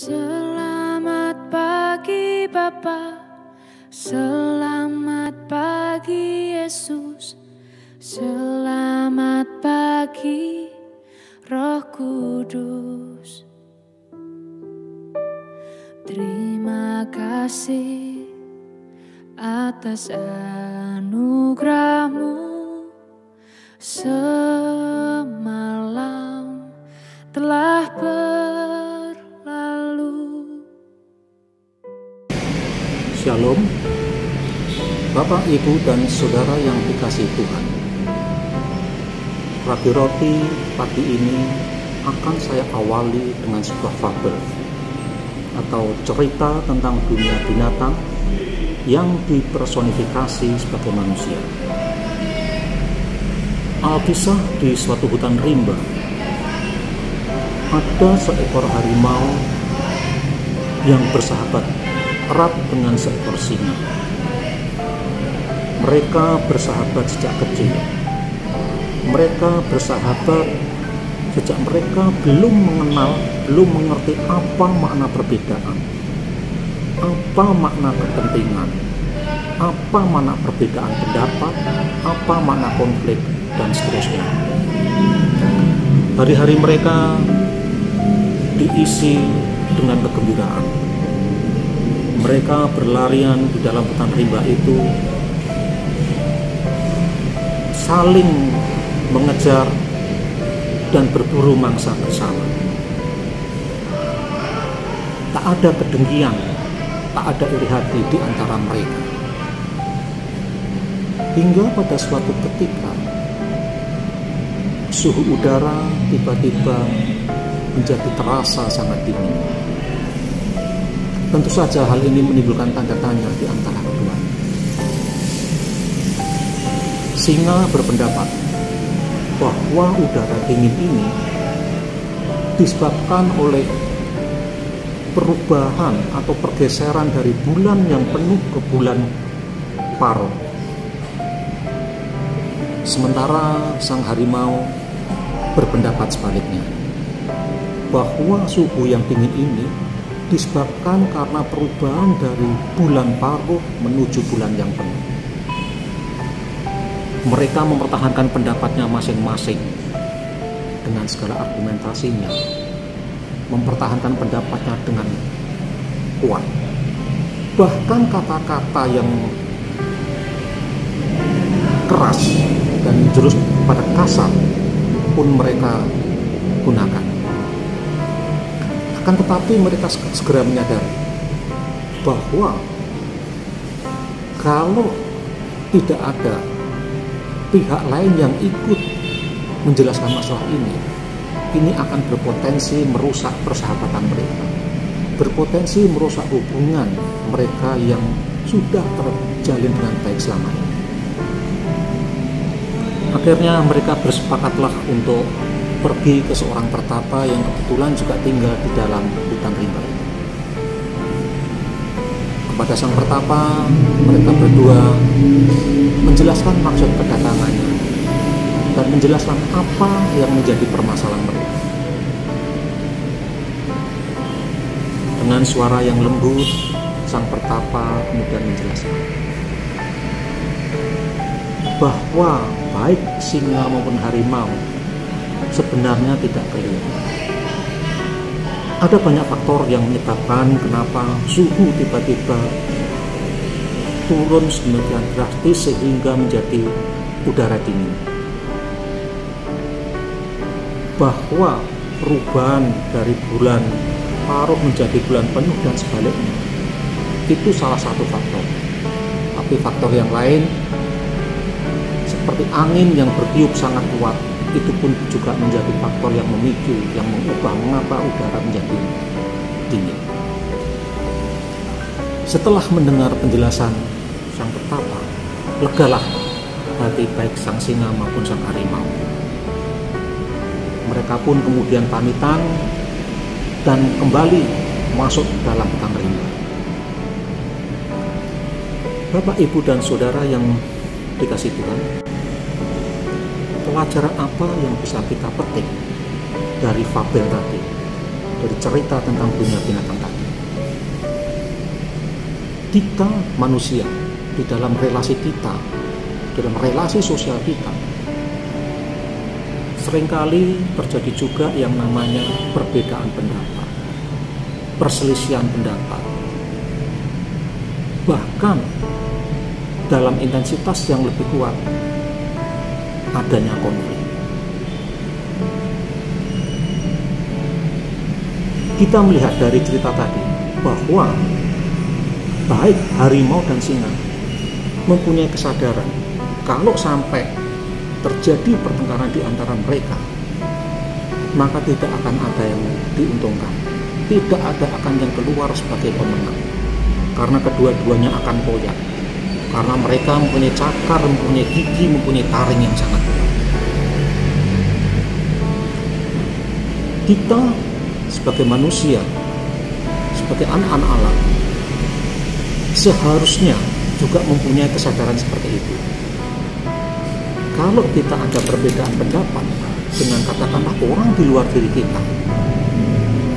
Selamat pagi Bapa, selamat pagi Yesus, selamat pagi Roh Kudus. Terima kasih atas anugerah-Mu, semalam telah berlalu. Shalom, Bapak, Ibu, dan Saudara yang dikasihi Tuhan. Rabi Roti pagi ini akan saya awali dengan sebuah fabel atau cerita tentang dunia binatang yang dipersonifikasi sebagai manusia. Alkisah di suatu hutan rimba, ada seekor harimau yang bersahabat erat dengan seekor singa. Mereka bersahabat sejak kecil. Mereka bersahabat sejak mereka belum mengerti apa makna perbedaan, apa makna kepentingan, apa makna perbedaan pendapat, apa makna konflik, dan seterusnya. Hari-hari mereka diisi dengan kegembiraan. Mereka berlarian di dalam hutan rimba itu, saling mengejar dan berburu mangsa bersama. Tak ada kedengkian, tak ada iri hati di antara mereka. Hingga pada suatu ketika, suhu udara tiba-tiba menjadi terasa sangat dingin. Tentu saja hal ini menimbulkan tanda tanya di antara kedua. Singa berpendapat bahwa udara dingin ini disebabkan oleh perubahan atau pergeseran dari bulan yang penuh ke bulan paruh. Sementara sang harimau berpendapat sebaliknya, bahwa suhu yang dingin ini disebabkan karena perubahan dari bulan paruh menuju bulan yang penuh. Mereka mempertahankan pendapatnya masing-masing dengan segala argumentasinya, mempertahankan pendapatnya dengan kuat. Bahkan kata-kata yang keras dan jurus pada kasar pun mereka gunakan. Akan tetapi mereka segera menyadari bahwa kalau tidak ada pihak lain yang ikut menjelaskan masalah ini akan berpotensi merusak persahabatan mereka, berpotensi merusak hubungan mereka yang sudah terjalin dengan baik selama ini. Akhirnya mereka bersepakatlah untuk pergi ke seorang pertapa yang kebetulan juga tinggal di dalam hutan rimba. Kepada sang pertapa, mereka berdua menjelaskan maksud kedatangannya dan menjelaskan apa yang menjadi permasalahan mereka. Dengan suara yang lembut, sang pertapa kemudian menjelaskan bahwa baik singa maupun harimau sebenarnya tidak keliru. Ada banyak faktor yang menyebabkan kenapa suhu tiba-tiba turun sedemikian drastis sehingga menjadi udara dingin. Bahwa perubahan dari bulan paruh menjadi bulan penuh dan sebaliknya itu salah satu faktor. Tapi faktor yang lain seperti angin yang bertiup sangat kuat, itu pun juga menjadi faktor yang memicu, yang mengubah mengapa udara menjadi dingin. Setelah mendengar penjelasan sang pertapa, legalah hati baik sang singa maupun sang harimau. Mereka pun kemudian pamitan dan kembali masuk dalam hutan rimba. Bapak, Ibu, dan Saudara yang dikasihi Tuhan, pelajaran apa yang bisa kita petik dari fabel tadi, dari cerita tentang dunia binatang tadi. Kita manusia, di dalam relasi kita, dalam relasi sosial kita, seringkali terjadi juga yang namanya perbedaan pendapat, perselisihan pendapat, bahkan dalam intensitas yang lebih kuat adanya konflik. Kita melihat dari cerita tadi bahwa baik harimau dan singa mempunyai kesadaran kalau sampai terjadi pertengkaran di antara mereka, maka tidak akan ada yang diuntungkan, tidak ada akan yang keluar sebagai pemenang, karena kedua-duanya akan koyak, karena mereka mempunyai cakar, mempunyai gigi, mempunyai taring yang sangat kuat. Kita sebagai manusia, sebagai anak-anak Allah, seharusnya juga mempunyai kesadaran seperti itu. Kalau kita ada perbedaan pendapat dengan katakanlah orang di luar diri kita,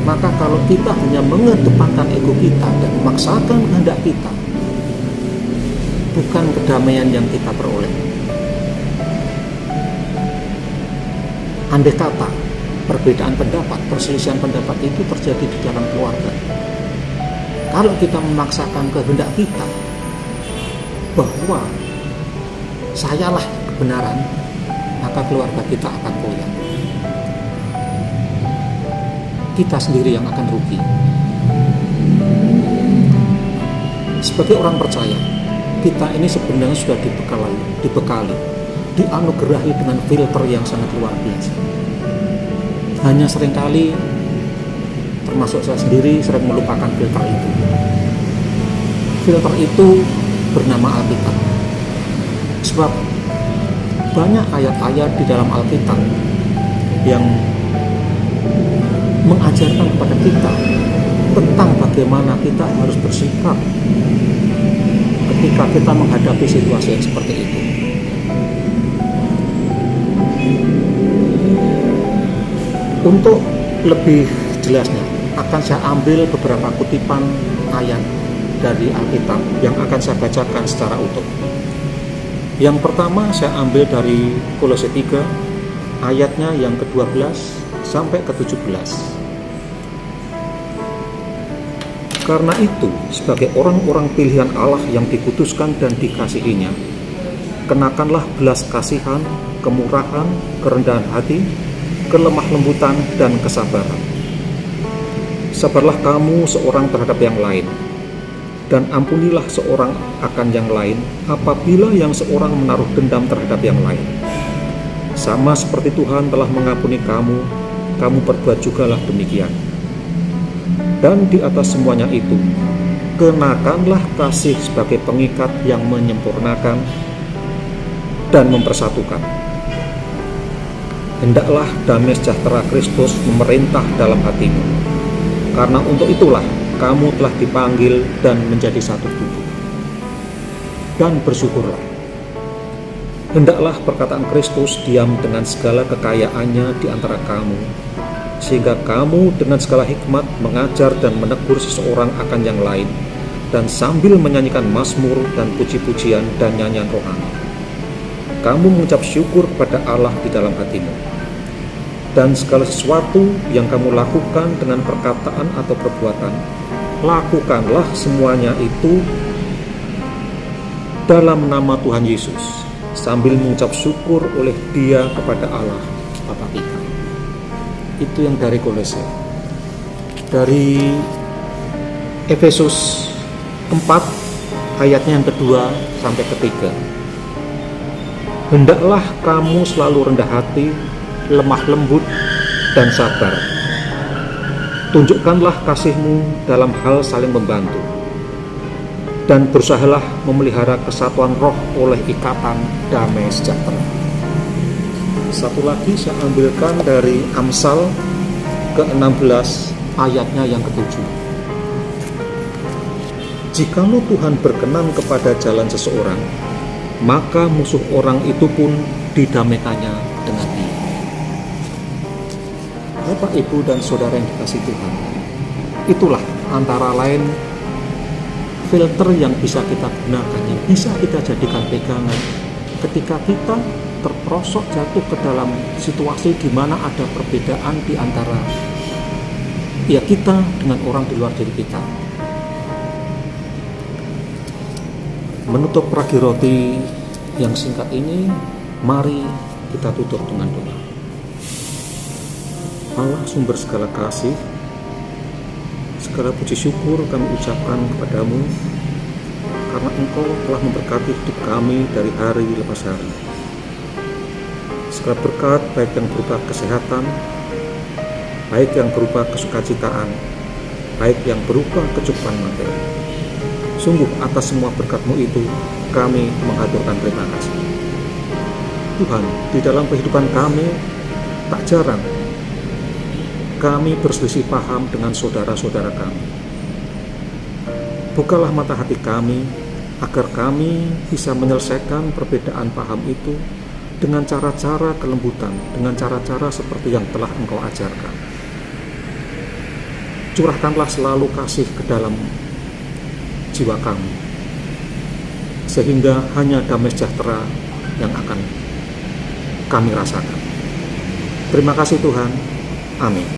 maka kalau kita hanya mengedepankan ego kita dan memaksakan kehendak kita, bukan kedamaian yang kita peroleh. Andai kata perbedaan pendapat, perselisihan pendapat itu terjadi di dalam keluarga, kalau kita memaksakan kehendak kita bahwa sayalah kebenaran, maka keluarga kita akan goyah. Kita sendiri yang akan rugi. Sebagai orang percaya, kita ini sebenarnya sudah dibekali, dianugerahi dengan filter yang sangat luar biasa. Hanya seringkali, termasuk saya sendiri, sering melupakan filter itu. Filter itu bernama Alkitab. Sebab banyak ayat-ayat di dalam Alkitab yang mengajarkan kepada kita tentang bagaimana kita harus bersikap ketika kita menghadapi situasi yang seperti itu. Untuk lebih jelasnya, akan saya ambil beberapa kutipan ayat dari Alkitab yang akan saya bacakan secara utuh. Yang pertama saya ambil dari Kolose 3 ayatnya yang ke-12 sampai ke-17. Karena itu, sebagai orang-orang pilihan Allah yang dikuduskan dan dikasihinya, kenakanlah belas kasihan, kemurahan, kerendahan hati, kelemah lembutan, dan kesabaran. Sabarlah kamu seorang terhadap yang lain, dan ampunilah seorang akan yang lain apabila yang seorang menaruh dendam terhadap yang lain. Sama seperti Tuhan telah mengampuni kamu, kamu perbuat jugalah demikian. Dan di atas semuanya itu, kenakanlah kasih sebagai pengikat yang menyempurnakan dan mempersatukan. Hendaklah damai sejahtera Kristus memerintah dalam hatimu, karena untuk itulah kamu telah dipanggil dan menjadi satu tubuh. Dan bersyukurlah. Hendaklah perkataan Kristus diam dengan segala kekayaannya di antara kamu, sehingga kamu dengan segala hikmat mengajar dan menegur seseorang akan yang lain, dan sambil menyanyikan mazmur dan puji-pujian dan nyanyian rohani, kamu mengucap syukur kepada Allah di dalam hatimu. Dan segala sesuatu yang kamu lakukan dengan perkataan atau perbuatan, lakukanlah semuanya itu dalam nama Tuhan Yesus, sambil mengucap syukur oleh Dia kepada Allah Bapa kita. Itu yang dari Kolose. Dari Efesus 4 ayatnya yang kedua sampai ketiga. Hendaklah kamu selalu rendah hati, lemah lembut, dan sabar. Tunjukkanlah kasihmu dalam hal saling membantu, dan berusahalah memelihara kesatuan roh oleh ikatan damai sejahtera. Satu lagi saya ambilkan dari Amsal ke-16 ayatnya yang ke-7. Jikalau Tuhan berkenan kepada jalan seseorang, maka musuh orang itu pun didamaikannya dengan dia. Bapak, Ibu, dan Saudara yang dikasihi Tuhan, itulah antara lain filter yang bisa kita gunakan, yang bisa kita jadikan pegangan ketika kita terperosok jatuh ke dalam situasi di mana ada perbedaan di antara kita dengan orang di luar diri kita. Menutup ragi roti yang singkat ini, mari kita tutup dengan doa. Allah sumber segala kasih, segala puji syukur kami ucapkan kepadamu karena Engkau telah memberkati hidup kami dari hari lepas hari. Segala berkat, baik yang berupa kesehatan, baik yang berupa kesukacitaan, baik yang berupa kecukupan materi. Sungguh atas semua berkat-Mu itu kami mengaturkan terima kasih. Tuhan, di dalam kehidupan kami tak jarang kami berselisih paham dengan saudara-saudara kami. Bukalah mata hati kami agar kami bisa menyelesaikan perbedaan paham itu dengan cara-cara kelembutan, dengan cara-cara seperti yang telah Engkau ajarkan. Curahkanlah selalu kasih ke dalam jiwa kami, sehingga hanya damai sejahtera yang akan kami rasakan. Terima kasih Tuhan. Amin.